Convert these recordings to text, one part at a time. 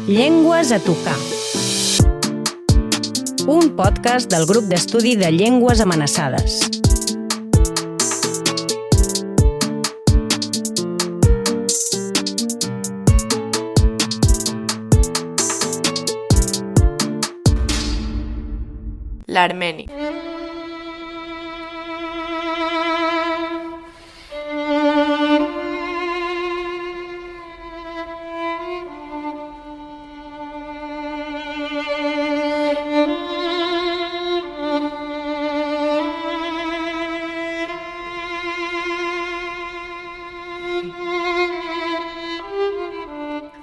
Llengües a tocar. Un podcast del grup d'estudi de llengües amenaçades. L'armeni.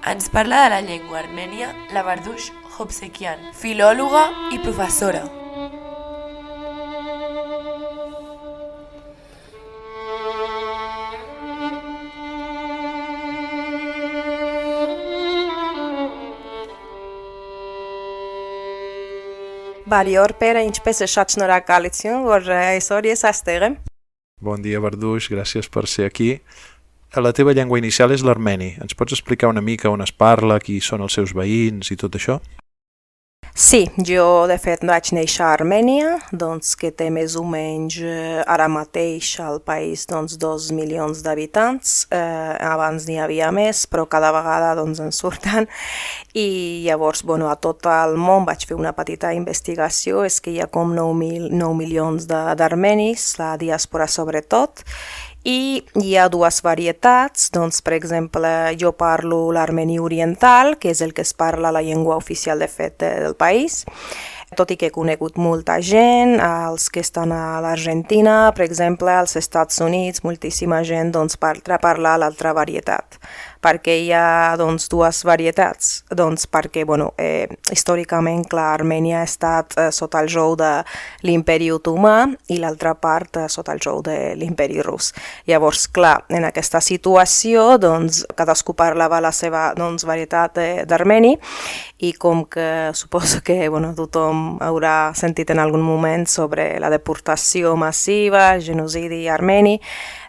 Ens parla de la llengua armènia la Bardush Hovsekian, filòloga i professora. Բարի օր, Պերը, ինչպես է շատ շնորհակալություն, որ այսօր ես այստեղ եմ։ Bon dia, Bardush, gràcies per ser aquí. La teva llengua inicial és l'armeni. Ens pots explicar una mica on es parla, qui són els seus veïns i tot això? Sí, jo de fet vaig néixer a Armènia, que té més o menys ara mateix al país 2 milions d'habitants. Abans n'hi havia més, però cada vegada en surten. I llavors, a tot el món vaig fer una petita investigació, és que hi ha com 9 milions d'armenis, la diàspora sobretot, i hi ha dues varietats, per exemple, jo parlo l'armeni oriental, que és el que es parla la llengua oficial de fet del país, tot i que he conegut molta gent, els que estan a l'Argentina, per exemple, als Estats Units, moltíssima gent parla l'altra varietat. Per què hi ha dues varietats? Perquè històricament, clar, Armènia ha estat sota el jou de l'imperi otomà i l'altra part sota el jou de l'imperi rus. Llavors, clar, en aquesta situació, cadascú parlava la seva varietat d'armeni i com que suposo que tothom haurà sentit en algun moment sobre la deportació massiva, genocidi armeni,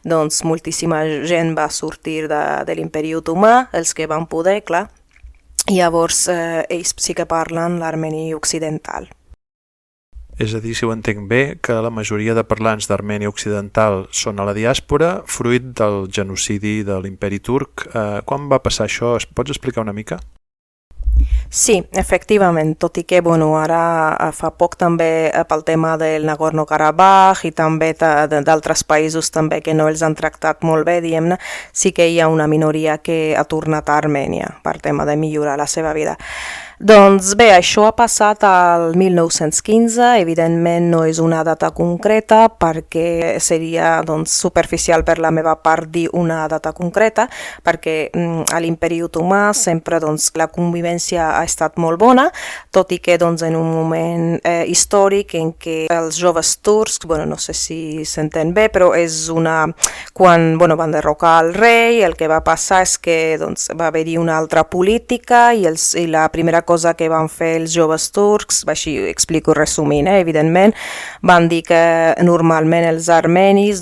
moltíssima gent va sortir de l'imperi otomà, els que van poder, clar. Llavors, ells sí que parlen l'armeni occidental. És a dir, si ho entenc bé, que la majoria de parlants d'armeni occidental són a la diàspora, fruit del genocidi de l'imperi turc. Quan va passar això? Es pots explicar una mica? Sí, efectivament, tot i que ara fa poc també pel tema del Nagorno-Karabakh i també d'altres països també que no els han tractat molt bé, diguem-ne, sí que hi ha una minoria que ha tornat a Armènia per tema de millorar la seva vida. Bé, això ha passat al 1915, evidentment no és una data concreta perquè seria superficial per la meva part dir una data concreta, perquè a l'imperi otomà sempre la convivència ha estat molt bona, tot i que en un moment històric en què els joves turcs, no sé si s'entén bé, però és quan van derrocar el rei, el que va passar és que va haver-hi una altra política i la primera cosa que van fer els joves turcs, així ho explico resumint, evidentment, van dir que normalment els armenis,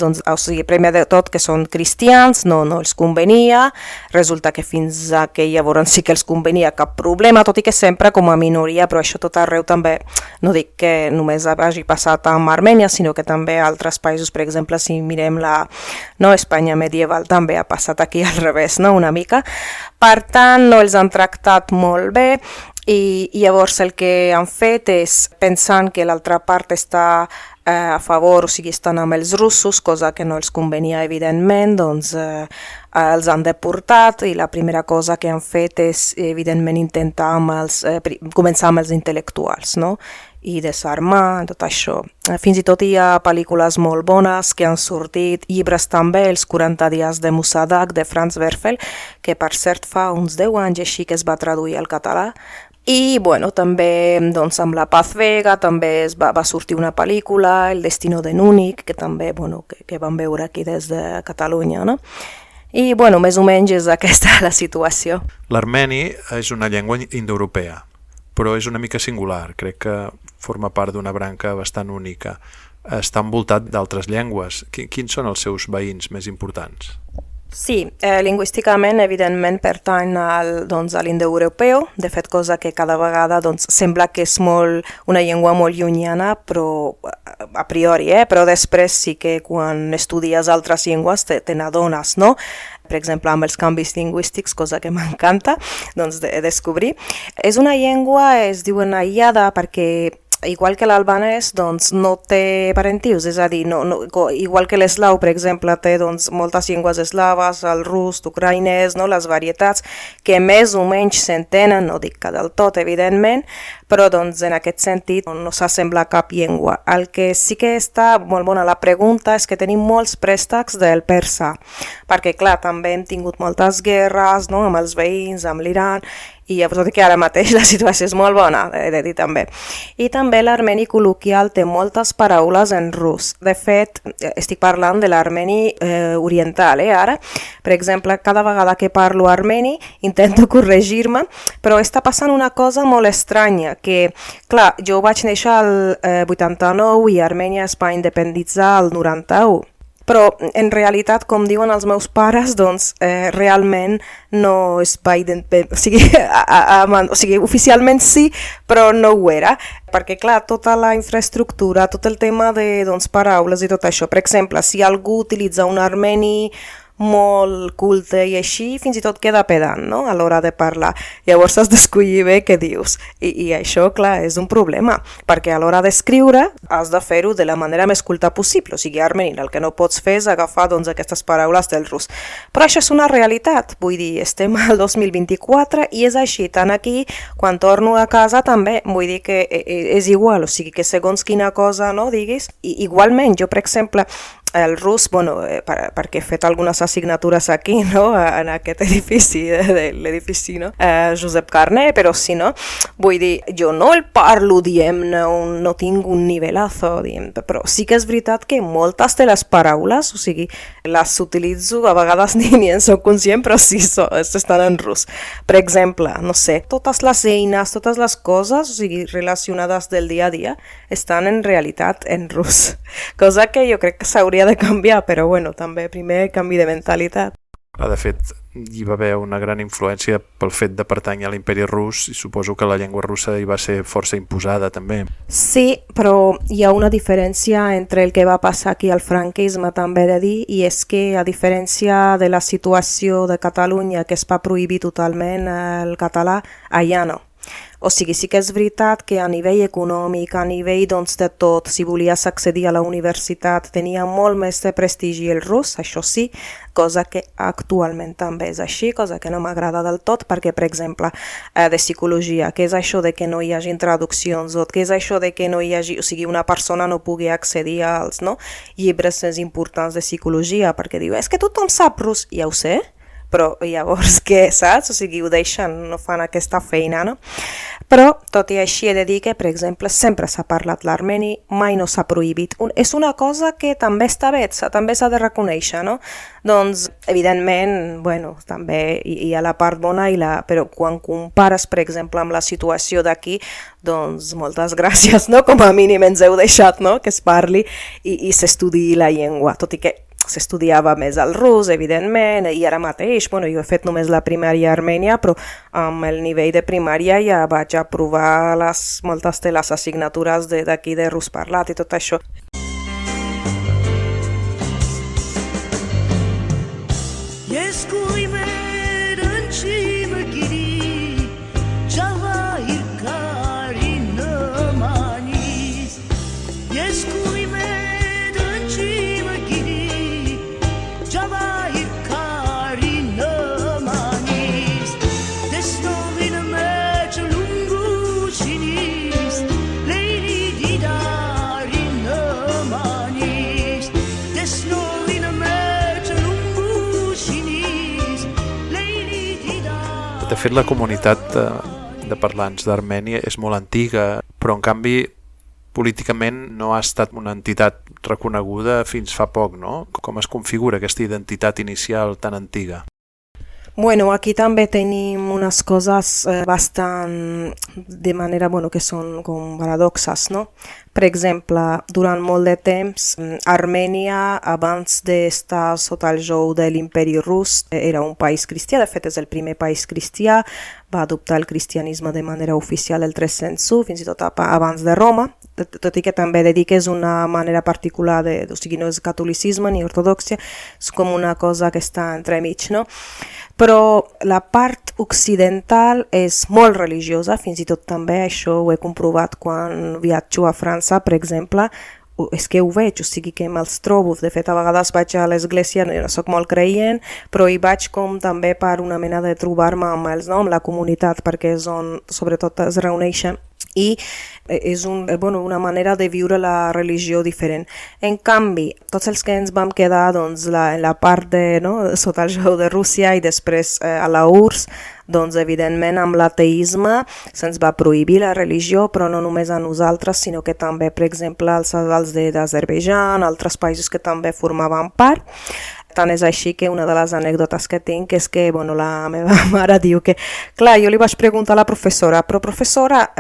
primer de tot que són cristians, no els convenia, resulta que fins que llavors sí que els convenia cap problema, tot i que sempre com a minoria, però això tot arreu també, no dic que només hagi passat amb Armènia, sinó que també a altres països, per exemple, si mirem Espanya medieval, també ha passat aquí al revés, una mica. Per tant, no els han tractat molt bé, i llavors el que han fet és, pensant que l'altra part està a favor, o sigui, estan amb els russos, cosa que no els convenia evidentment, els han deportat i la primera cosa que han fet és evidentment intentar començar amb els intel·lectuals, i desarmar, tot això. Fins i tot hi ha pel·lícules molt bones que han sortit, llibres també, els 40 dies de Mossadegh, de Franz Werfel, que per cert fa uns 10 anys així que es va traduir al català. I també amb la Paz Vega també va sortir una pel·lícula, El destino de Núnic, que també que vam veure aquí des de Catalunya, I més o menys és aquesta la situació. L'armeni és una llengua indoeuropea, però és una mica singular, crec que forma part d'una branca bastant única. Està envoltat d'altres llengües. Quins són els seus veïns més importants? Sí, lingüísticament, evidentment, pertany doncs, a l'indoeuropeu, de fet, cosa que cada vegada doncs, sembla que és una llengua molt llunyana, però a priori, però després sí que quan estudies altres llengües te n'adones, no? Per exemple, amb els canvis lingüístics, cosa que m'encanta doncs, de descobrir. És una llengua, es diuen aïllada, perquè igual que l'albanès, doncs, no té parentius, és a dir, igual que l'eslau, per exemple, té doncs, moltes llengües eslaves, el rus, l'ucraïnès, no? Les varietats que més o menys s'entenen, no dic que del tot, evidentment, però doncs, en aquest sentit no s'assembla a cap llengua. El que sí que està molt bona la pregunta és que tenim molts préstecs del persa, perquè clar, també hem tingut moltes guerres, no? Amb els veïns, amb l'Iran, i tot i que ara mateix la situació és molt bona, he de dir també. I també l'armeni col·loquial té moltes paraules en rus. De fet, estic parlant de l'armeni oriental, ara. Per exemple, cada vegada que parlo armeni intento corregir-me, però està passant una cosa molt estranya, que, clar, jo vaig néixer al 89 i Armènia es va independitzar al 91. Però en realitat, com diuen els meus pares, doncs realment no es va o sigui, oficialment sí, però no ho era, perquè clar, tota la infraestructura, tot el tema de doncs, paraules i tot això, per exemple, si algú utilitza un armeni molt culte i així, fins i tot queda pedant, no?, a l'hora de parlar. Llavors has d'escollir bé què dius. I això, clar, és un problema, perquè a l'hora d'escriure has de fer-ho de la manera més culta possible. O sigui, armeni, el que no pots fer és agafar doncs, aquestes paraules del rus. Però això és una realitat, vull dir, estem al 2024 i és així, tant aquí, quan torno a casa també, vull dir que és igual, o sigui, que segons quina cosa, no, diguis, i igualment, jo, per exemple, el rus, bueno, perquè he fet algunes assignatures aquí, no?, en aquest edifici, l'edifici, no?, Josep Carné, però si no, vull dir, jo no el parlo, diem-ne, no tinc un nivelazo, diem, però sí que és veritat que moltes de les paraules, o sigui, les utilitzo, a vegades ni en soc conscient, però sí, estan en rus. Per exemple, no sé, totes les eines, totes les coses, o sigui, relacionades del dia a dia, estan en realitat en rus, cosa que jo crec que s'hauria de canviar, però bueno, també primer canvi de mentalitat. De fet, hi va haver una gran influència pel fet de pertànyer a l'imperi rus i suposo que la llengua russa hi va ser força imposada també. Sí, però hi ha una diferència entre el que va passar aquí al franquisme, també he de dir, i és que a diferència de la situació de Catalunya, que es va prohibir totalment el català, allà no. O sigui, sí que és veritat que a nivell econòmic, a nivell doncs, de tot, si volies accedir a la universitat, tenia molt més de prestigi el rus, això sí, cosa que actualment també és així, cosa que no m'agrada del tot, perquè, per exemple, de psicologia, què és això de que no hi hagi traduccions, o què és això de que no hi hagi, o sigui, una persona no pugui accedir als llibres més importants de psicologia, perquè diu, és que tothom sap rus, ja ho sé, però llavors què, saps? O sigui, ho deixen, no fan aquesta feina, no? Però, tot i així, he de dir que, per exemple, sempre s'ha parlat l'armeni, mai no s'ha prohibit. És una cosa que també està bé, també s'ha de reconèixer, no? Doncs, evidentment, bueno, també hi ha la part bona, però quan compares, per exemple, amb la situació d'aquí, doncs moltes gràcies, no? Com a mínim ens heu deixat, no?, que es parli i s'estudiï la llengua, tot i que s'estudiava més el rus, evidentment, i ara mateix, bueno, jo he fet només la primària a Armènia, però amb el nivell de primària ja vaig aprovar moltes de les assignatures d'aquí de rus parlat i tot això. De fet, la comunitat de parlants d'Armènia és molt antiga, però en canvi políticament no ha estat una entitat reconeguda fins fa poc, no? Com es configura aquesta identitat inicial tan antiga? Bueno, aquí també tenim unes coses bastant de manera, bueno, que són com paradoxes, no? Per exemple, durant molt de temps, Armènia, abans d'estar sota el jou de l'imperi rus, era un país cristià, de fet és el primer país cristià, va adoptar el cristianisme de manera oficial el 301, fins i tot abans de Roma, tot i que també he de dir que és una manera particular, o sigui, no és catolicisme ni ortodoxia, és com una cosa que està entremig, no? Però la part occidental és molt religiosa, fins i tot també això ho he comprovat quan viatjo a França, per exemple, és que ho veig, o sigui que me'ls trobo, de fet a vegades vaig a l'església, no soc molt creient, però hi vaig com també per una mena de trobar-me amb ells, no? Amb la comunitat, perquè és on sobretot es reuneixen, i és una manera de viure la religió diferent. En canvi, tots els que ens vam quedar doncs, en la part de, no, sota el jou de Rússia i després a la URSS, doncs evidentment amb l'ateisme se'ns va prohibir la religió, però no només a nosaltres, sinó que també, per exemple, als d'Azerbaidjan, altres països que també formaven part. Tant és així que una de les anècdotes que tinc és que la meva mare diu que, clar, jo li vaig preguntar a la professora, però professora,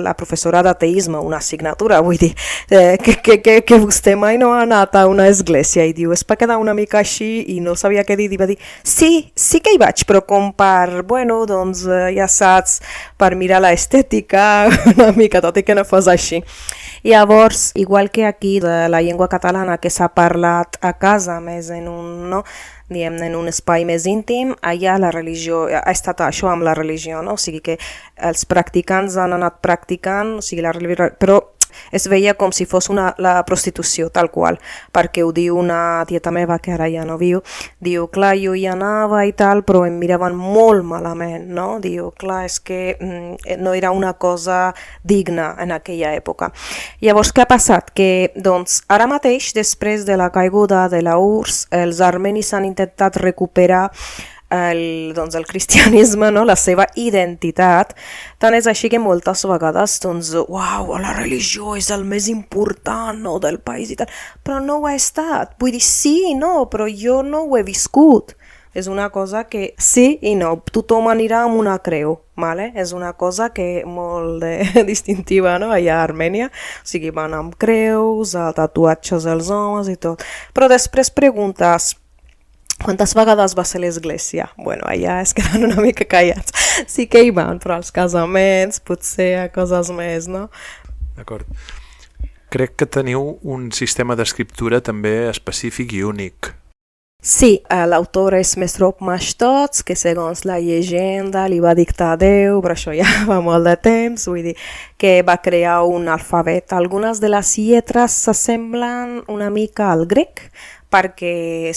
la professora d'ateisme, una assignatura, vull dir, que vostè mai no ha anat a una església, i diu, és per quedar una mica així i no sabia què dir, i va dir, sí que hi vaig, però com per, doncs ja saps, per mirar l'estètica una mica, tot i que no fos així. Llavors, igual que aquí de la llengua catalana que s'ha parlat a casa, més en un espai més íntim, allà la religió, ha estat això amb la religió, no? O sigui que els practicants han anat practicant, o sigui, però es veia com si fos la prostitució, tal qual, perquè ho diu una tieta meva, que ara ja no viu, diu, clar, jo hi anava i tal, però em miraven molt malament, no? Diu, clar, és que no era una cosa digna en aquella època. Llavors, què ha passat? Que, doncs, ara mateix, després de la caiguda de la URSS, els armenis han intentat recuperar el cristianisme, no? La seva identitat. Tant és així que moltes vegades, uau, la religió és el més important, no, del país i tal, però no ho ha estat. Vull dir, sí, no, però jo no ho he viscut. És una cosa que sí i no, tothom anirà amb una creu, vale? És una cosa que molt distintiva, no? Allà a Armènia, o sigui, van amb creus, tatuatges dels homes i tot. Però després preguntes, quantes vegades va ser l'església? Allà es queden una mica callats. Sí que hi van, però als casaments, potser a coses més, no? D'acord. Crec que teniu un sistema d'escriptura també específic i únic. Sí, l'autor és Mesrop Mashtots, que segons la llegenda li va dictar a Déu, però això ja fa molt de temps, vull dir que va crear un alfabet. Algunes de les lletres s'assemblen una mica al grec, perquè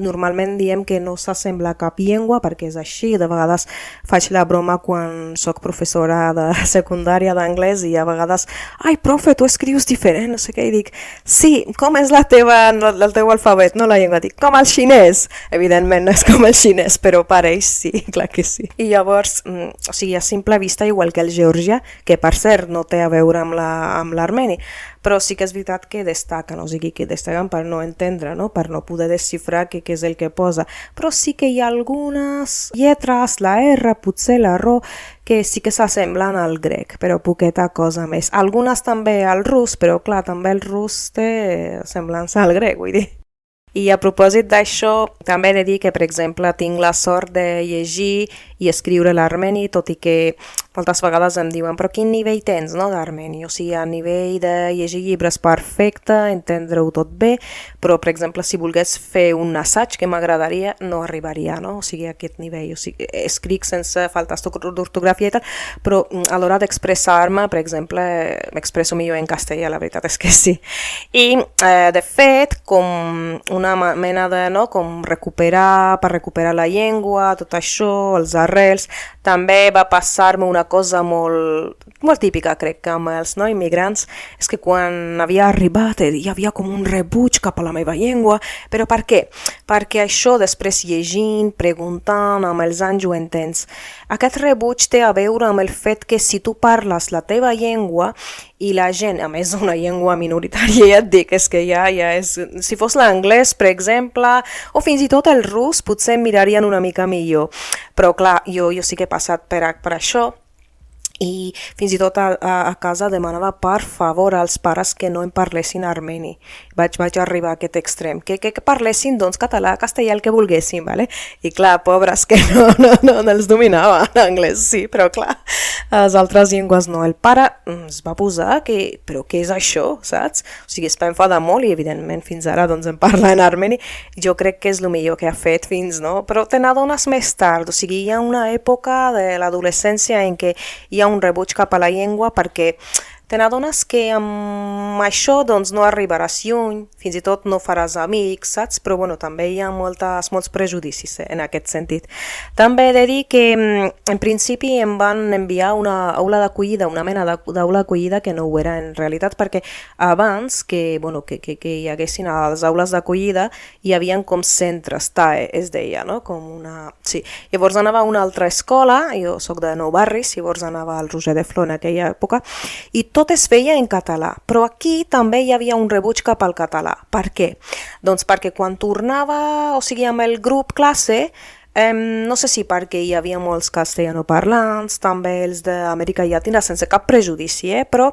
normalment diem que no s'assembla a cap llengua, perquè és així. De vegades faig la broma quan soc professora de secundària d'anglès i a vegades, ai, profe, tu escrius diferent, no sé què, i dic, sí, com és el teu alfabet, no la llengua? Dic, com el xinès. Evidentment no és com el xinès, però pareix sí, clar que sí. I llavors, o sigui, a simple vista, igual que el georgià, que per cert no té a veure amb l'armeni, però sí que és veritat que destaquen, o sigui, que destaquen per no entendre, no? Per no poder desxifrar què és el que posa. Però sí que hi ha algunes lletres, la R, potser la RO, que sí que s'assemblen al grec, però poqueta cosa més. Algunes també al rus, però clar, també el rus té semblança al grec, vull dir. I a propòsit d'això, també he de dir que, per exemple, tinc la sort de llegir i escriure l'armeni, tot i que moltes vegades em diuen, però quin nivell tens, no, d'armeni? O sigui, a nivell de llegir llibres perfecte, entendre-ho tot bé, però, per exemple, si volgués fer un assaig que m'agradaria, no arribaria, no? O sigui, a aquest nivell. O sigui, escric sense faltes d'ortografia i tal, però a l'hora d'expressar-me, per exemple, m'expresso millor en castellà, la veritat és que sí. I, de fet, com una mena de, no, com per recuperar la llengua, tot això, els arrels, també va passar-me una cosa molt típica, crec que amb els no immigrants, és que quan havia arribat hi havia com un rebuig cap a la meva llengua, però per què? Perquè això després llegint, preguntant, amb els anys ho entens. Aquest rebuig té a veure amb el fet que si tu parles la teva llengua i la gent, a més una llengua minoritària, ja et dic, és que ja és... Si fos l'anglès, per exemple, o fins i tot el rus, potser mirarien una mica millor. Però clar, jo sí que he passat per això, i fins i tot a casa demanava per favor als pares que no em parlessin armeni. Vaig arribar a aquest extrem, que parlessin doncs català, castellà, el que volguessin, vale? I clar, pobres que no els dominava l'anglès, sí, però clar, les altres llengües no. El pare es va posar que, però què és això, saps? O sigui, es va enfadar molt i evidentment fins ara doncs em parla en armeni. Jo crec que és el millor que ha fet fins, no? Però te n'adones més tard, o sigui, hi ha una època de l'adolescència en què hi ha un rebuig cap a la llengua perquè te n'adones que amb això doncs no arribaràs lluny, fins i tot no faràs amics, saps? Però bueno, també hi ha molts prejudicis en aquest sentit. També he de dir que en principi em van enviar una aula d'acollida, una mena d'aula d'acollida que no ho era en realitat, perquè abans que hi haguessin a les aules d'acollida hi havia com centres, TAE es deia, no? Com una... Sí. Llavors anava a una altra escola, jo soc de Nou Barris, llavors anava al Roger de Flor en aquella època, i tot es feia en català, però aquí també hi havia un rebuig cap al català. Per què? Doncs perquè quan tornava, o sigui, amb el grup classe, no sé si perquè hi havia molts castellanoparlants, també els d'Amèrica Llatina, sense cap prejudici, però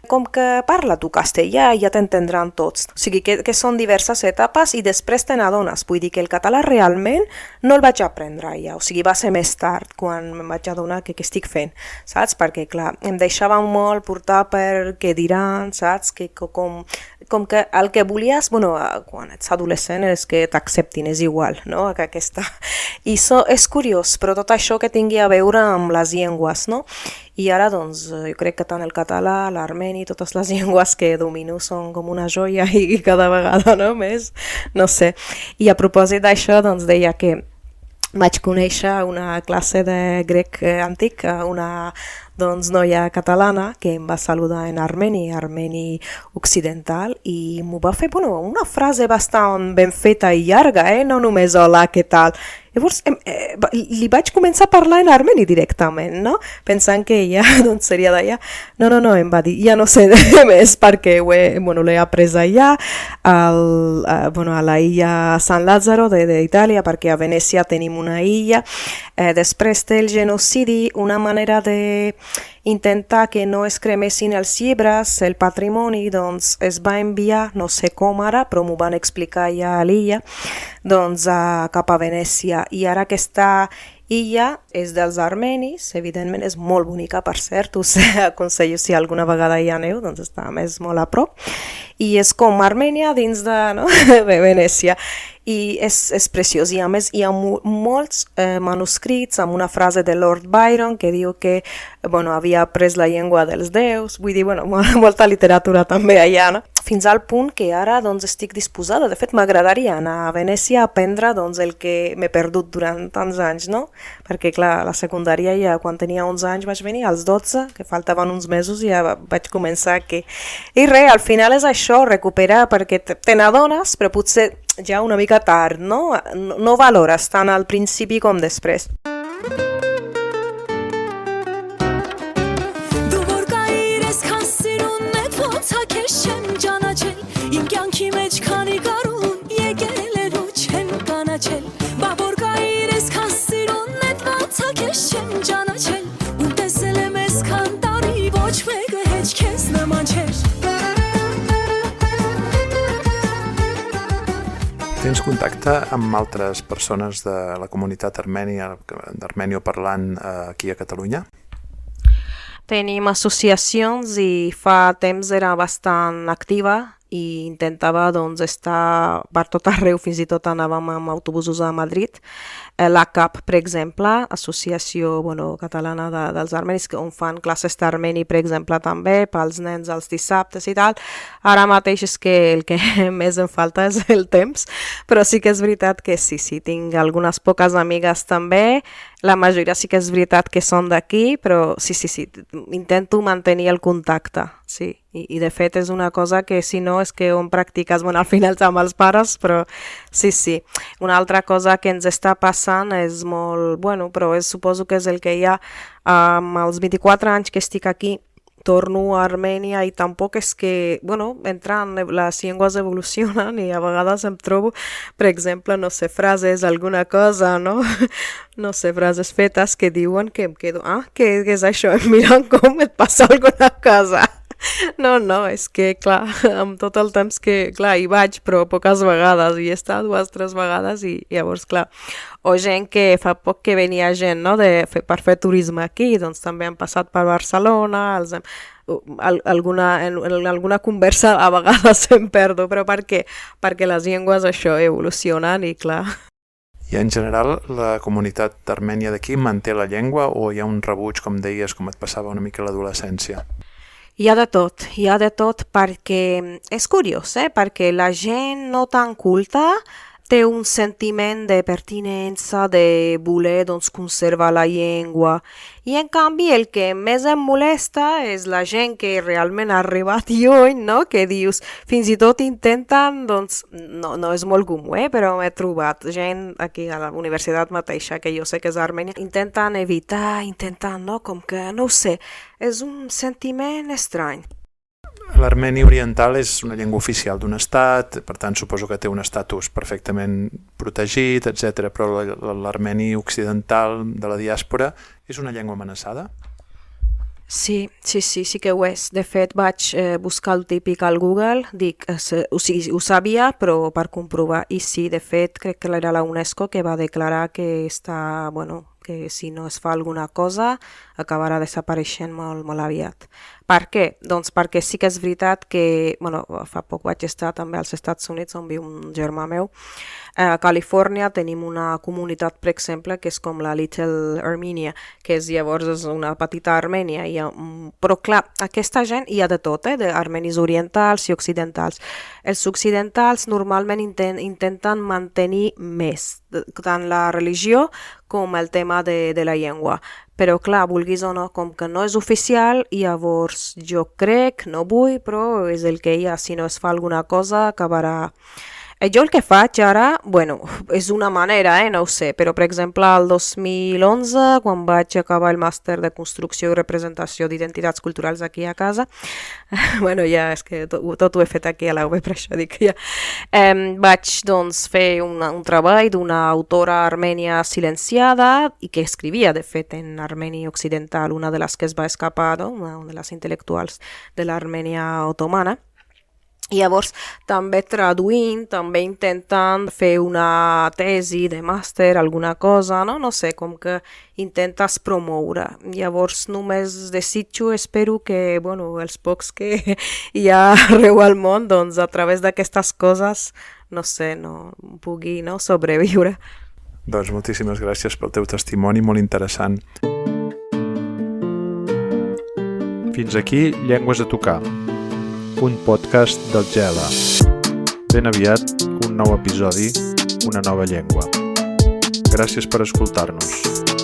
com que parla tu castellà ja t'entendran tots. O sigui que són diverses etapes i després te n'adones. Vull dir que el català realment no el vaig aprendre ja, o sigui va ser més tard quan em vaig adonar que estic fent, saps? Perquè clar, em deixava molt portar per què diran, saps? Que com que el que volies, quan ets adolescent és que t'acceptin, és igual, no? Que aquesta... I és curiós, però tot això que tingui a veure amb les llengües, no? I ara, doncs, jo crec que tant el català, l'armeni, totes les llengües que domino són com una joia i cada vegada, no? Més, no sé. I a propòsit d'això, doncs, deia que vaig conèixer una classe de grec antic, una noia catalana que em va saludar en armeni occidental, i m'ho va fer, una frase bastant ben feta i llarga, no només hola, què tal? Llavors li vaig començar a parlar en armeni directament, no? Pensant que ella seria d'allà. No, em va dir, ja no sé més perquè l'he après allà, a la illa San Lázaro d'Itàlia, perquè a Venècia tenim una illa. Després del genocidi, una manera de intentar que no es cremessin els llibres, el patrimoni, doncs es va enviar, no sé com ara, però m'ho van explicar ja a l'illa, doncs cap a Venècia. I ara aquesta illa és dels armenis, evidentment és molt bonica, per cert, us aconsello si alguna vegada hi aneu, doncs està més molt a prop, i és com Armènia dins de Venècia. I és preciós, i a més hi ha molts manuscrits amb una frase de Lord Byron que diu que havia après la llengua dels déus, vull dir, molta literatura també allà, no? Fins al punt que ara estic disposada, de fet m'agradaria anar a Venècia a aprendre el que m'he perdut durant tants anys, no? Perquè clar, a la secundària ja quan tenia 11 anys vaig venir, als 12, que faltaven uns mesos, ja vaig començar aquí. I res, al final és això, recuperar, perquè te n'adones, però potser ja una mica tard, no? No valores tant al principi com després. Tens contacte amb altres persones de la comunitat armènia, d'armènio-parlant aquí a Catalunya? Tenim associacions i fa temps era bastant activa i intentava estar per tot arreu, fins i tot anàvem amb autobusos a Madrid. La CAP, per exemple, Associació Catalana dels Armenis, on fan classes d'armeni, per exemple, també, pels nens els dissabtes i tal. Ara mateix és que el que més em falta és el temps, però sí que és veritat que sí, tinc algunes poques amigues també, la majoria sí que és veritat que són d'aquí, però sí, intento mantenir el contacte, sí. I de fet és una cosa que si no és que on practiques, al final amb els pares, però sí. Una altra cosa que ens està passant és molt, però suposo que és el que hi ha amb els 24 anys que estic aquí, torno a Armènia i tampoc és que, bueno, entrant, les llengües evolucionen i a vegades em trobo, per exemple, no sé, frases, alguna cosa, no? No sé, frases fetes que diuen que em quedo, què és això? Mirant com et passa alguna cosa. No, és que, clar, amb tot el temps que, clar, hi vaig, però poques vegades, hi he estat 2 o 3 vegades i llavors, clar, o gent que fa poc que venia gent, no?, per fer turisme aquí, doncs també han passat per Barcelona, en alguna conversa a vegades em perdo, però per què? Perquè les llengües això evolucionen i, clar... I en general la comunitat armènia d'aquí manté la llengua o hi ha un rebuig, com deies, com et passava una mica a l'adolescència? Hi ha de tot perquè és curiós, perquè la gent no tan culta té un sentiment de pertinença, de voler doncs, conservar la llengua. I en canvi el que més em molesta és la gent que realment ha arribat lluny, no? Que dius, fins i tot intenten, doncs, no és molt comú, però m'he trobat gent aquí a la universitat mateixa, que jo sé que és Armènia, intenten evitar, no? Com que, no ho sé, és un sentiment estrany. L'armeni oriental és una llengua oficial d'un estat, per tant suposo que té un estatus perfectament protegit, etc. Però l'armeni occidental de la diàspora és una llengua amenaçada? Sí que ho és. De fet, vaig buscar el típic al Google, dic, ho sabia, però per comprovar, i sí, de fet, crec que era la UNESCO que va declarar que està, que si no es fa alguna cosa acabarà desapareixent molt aviat. Per què? Doncs perquè sí que és veritat que, fa poc vaig estar també als Estats Units on viu un germà meu. A Califòrnia tenim una comunitat, per exemple, que és com la Little Armenia, que és llavors una petita Armènia. Però clar, aquesta gent hi ha de tot, d'armenis orientals i occidentals. Els occidentals normalment intenten mantenir més, tant la religió com el tema de la llengua. Però clar, vulguis o no, com que no és oficial, llavors jo crec, no vull, però és el que hi ha. Si no es fa alguna cosa, acabarà... Jo el que faig ara, és una manera, no ho sé, però per exemple el 2011, quan vaig acabar el màster de construcció i representació d'identitats culturals aquí a casa, ja és que tot ho he fet aquí a la UB, per això dic que ja, vaig doncs fer un treball d'una autora armènia silenciada i que escrivia de fet en armeni occidental, una de les que es va escapar, una de les intel·lectuals de l'Armènia otomana. I llavors també traduint, també intentant fer una tesi de màster, alguna cosa, no sé, com que intentes promoure. Llavors només desitjo, espero que, els pocs que hi ha arreu al món, doncs a través d'aquestes coses, no sé, pugui sobreviure. Doncs moltíssimes gràcies pel teu testimoni, molt interessant. Fins aquí Llengües a tocar, un podcast del GELA. Ben aviat, un nou episodi, una nova llengua. Gràcies per escoltar-nos.